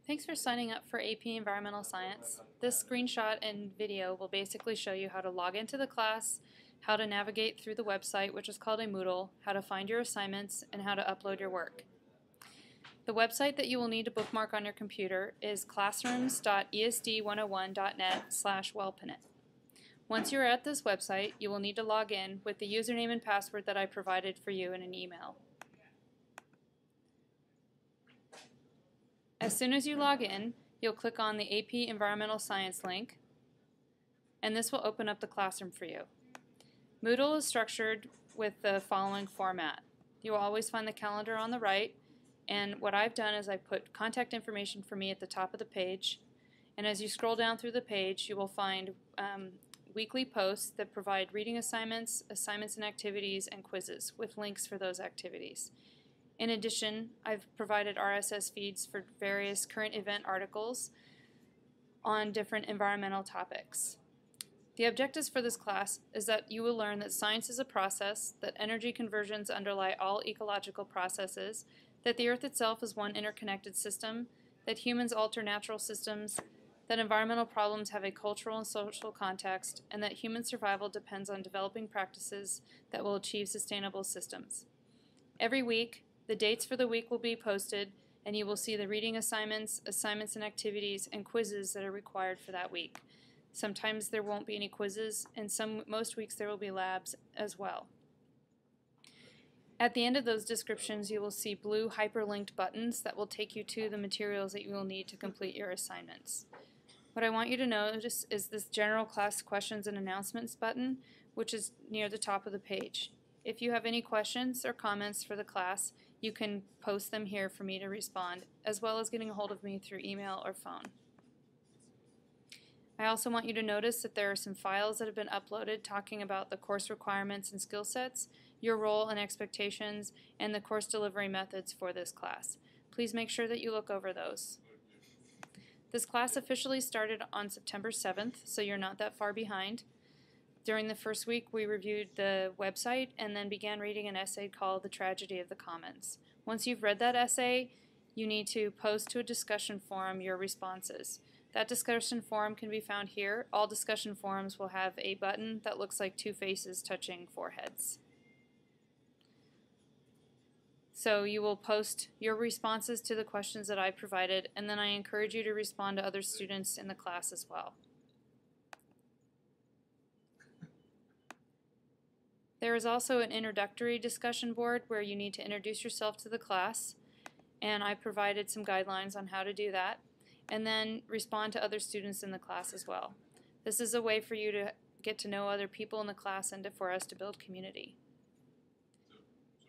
Thanks for signing up for AP Environmental Science. This screenshot and video will basically show you how to log into the class, how to navigate through the website, which is called a Moodle, how to find your assignments, and how to upload your work. The website that you will need to bookmark on your computer is classrooms.esd101.net/wellpinit. Once you're at this website, you will need to log in with the username and password that I provided for you in an email. As soon as you log in, you'll click on the AP Environmental Science link, and this will open up the classroom for you. Moodle is structured with the following format. You will always find the calendar on the right, and what I've done is I put contact information for me at the top of the page, and as you scroll down through the page, you will find weekly posts that provide reading assignments, assignments and activities, and quizzes with links for those activities. In addition, I've provided RSS feeds for various current event articles on different environmental topics. The objectives for this class is that you will learn that science is a process, that energy conversions underlie all ecological processes, that the Earth itself is one interconnected system, that humans alter natural systems, that environmental problems have a cultural and social context, and that human survival depends on developing practices that will achieve sustainable systems. Every week, the dates for the week will be posted, and you will see the reading assignments, assignments and activities, and quizzes that are required for that week. Sometimes there won't be any quizzes, and most weeks there will be labs as well. At the end of those descriptions, you will see blue hyperlinked buttons that will take you to the materials that you will need to complete your assignments. What I want you to notice is this General Class Questions and Announcements button, which is near the top of the page. If you have any questions or comments for the class, you can post them here for me to respond, as well as getting a hold of me through email or phone. I also want you to notice that there are some files that have been uploaded talking about the course requirements and skill sets, your role and expectations, and the course delivery methods for this class. Please make sure that you look over those. This class officially started on September 7th, so you're not that far behind. During the first week, we reviewed the website and then began reading an essay called The Tragedy of the Commons. Once you've read that essay, you need to post to a discussion forum your responses. That discussion forum can be found here. All discussion forums will have a button that looks like two faces touching foreheads. So you will post your responses to the questions that I provided, and then I encourage you to respond to other students in the class as well. There is also an introductory discussion board where you need to introduce yourself to the class, and I provided some guidelines on how to do that, and then respond to other students in the class as well. This is a way for you to get to know other people in the class and for us to build community.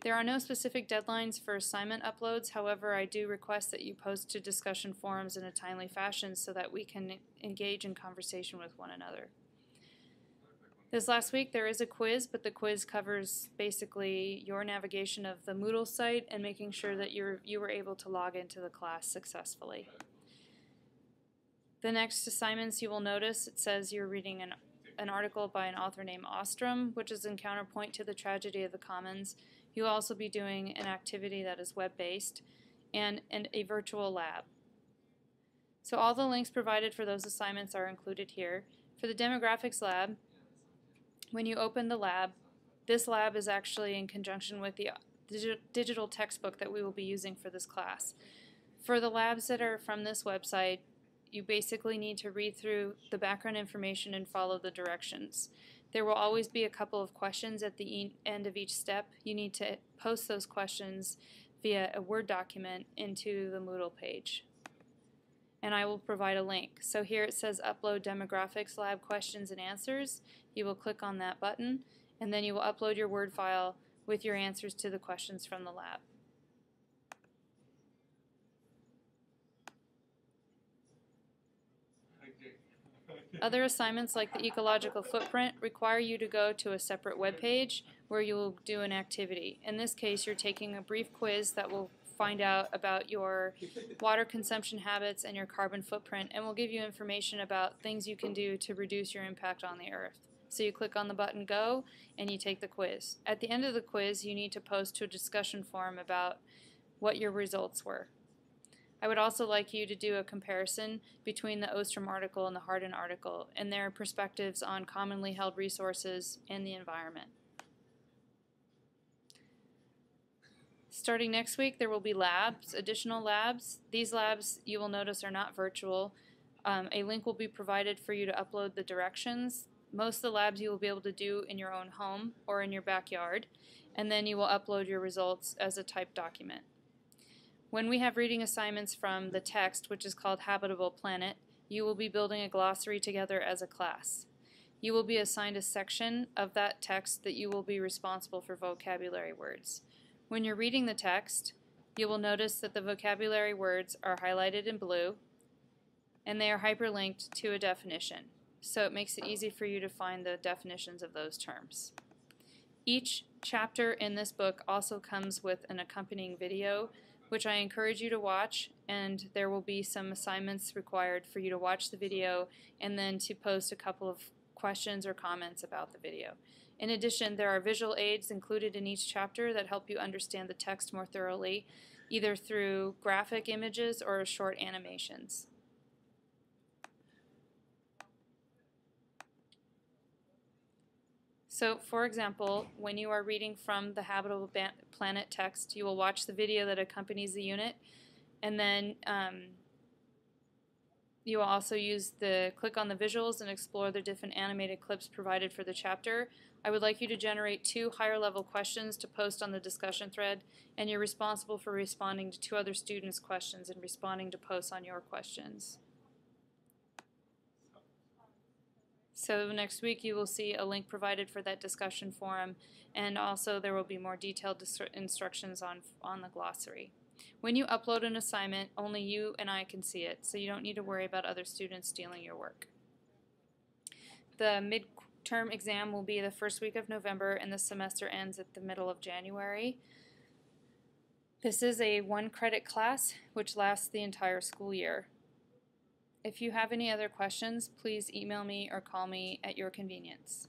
There are no specific deadlines for assignment uploads, however, I do request that you post to discussion forums in a timely fashion so that we can engage in conversation with one another. This last week there is a quiz, but the quiz covers basically your navigation of the Moodle site and making sure that you were able to log into the class successfully. The next assignments you will notice, it says you're reading an article by an author named Ostrom, which is in counterpoint to the Tragedy of the Commons. You'll also be doing an activity that is web-based and a virtual lab. So all the links provided for those assignments are included here. For the demographics lab, when you open the lab, this lab is actually in conjunction with the digital textbook that we will be using for this class. For the labs that are from this website, you basically need to read through the background information and follow the directions. There will always be a couple of questions at the end of each step. You need to post those questions via a Word document into the Moodle page. And I will provide a link. So here it says Upload Demographics Lab Questions and Answers. You will click on that button, and then you will upload your Word file with your answers to the questions from the lab. Other assignments like the ecological footprint require you to go to a separate web page where you will do an activity. In this case, you're taking a brief quiz that will find out about your water consumption habits and your carbon footprint, and will give you information about things you can do to reduce your impact on the earth. So you click on the button Go and you take the quiz. At the end of the quiz, you need to post to a discussion forum about what your results were. I would also like you to do a comparison between the Ostrom article and the Hardin article and their perspectives on commonly held resources and the environment. Starting next week, there will be labs, additional labs. These labs, you will notice, are not virtual. A link will be provided for you to upload the directions. Most of the labs you will be able to do in your own home or in your backyard, and then you will upload your results as a typed document. When we have reading assignments from the text, which is called Habitable Planet, you will be building a glossary together as a class. You will be assigned a section of that text that you will be responsible for vocabulary words. When you're reading the text, you will notice that the vocabulary words are highlighted in blue, and they are hyperlinked to a definition, so it makes it easy for you to find the definitions of those terms. Each chapter in this book also comes with an accompanying video, which I encourage you to watch, and there will be some assignments required for you to watch the video and then to post a couple of questions or comments about the video. In addition, there are visual aids included in each chapter that help you understand the text more thoroughly, either through graphic images or short animations. So, for example, when you are reading from the Habitable Planet text, you will watch the video that accompanies the unit, and then you will also click on the visuals and explore the different animated clips provided for the chapter. I would like you to generate 2 higher level questions to post on the discussion thread, and you're responsible for responding to 2 other students' questions and responding to posts on your questions. So next week you will see a link provided for that discussion forum, and also there will be more detailed instructions on the glossary. When you upload an assignment, only you and I can see it, so you don't need to worry about other students stealing your work. The midterm exam will be the first week of November, and the semester ends at the middle of January. This is a 1-credit class, which lasts the entire school year. If you have any other questions, please email me or call me at your convenience.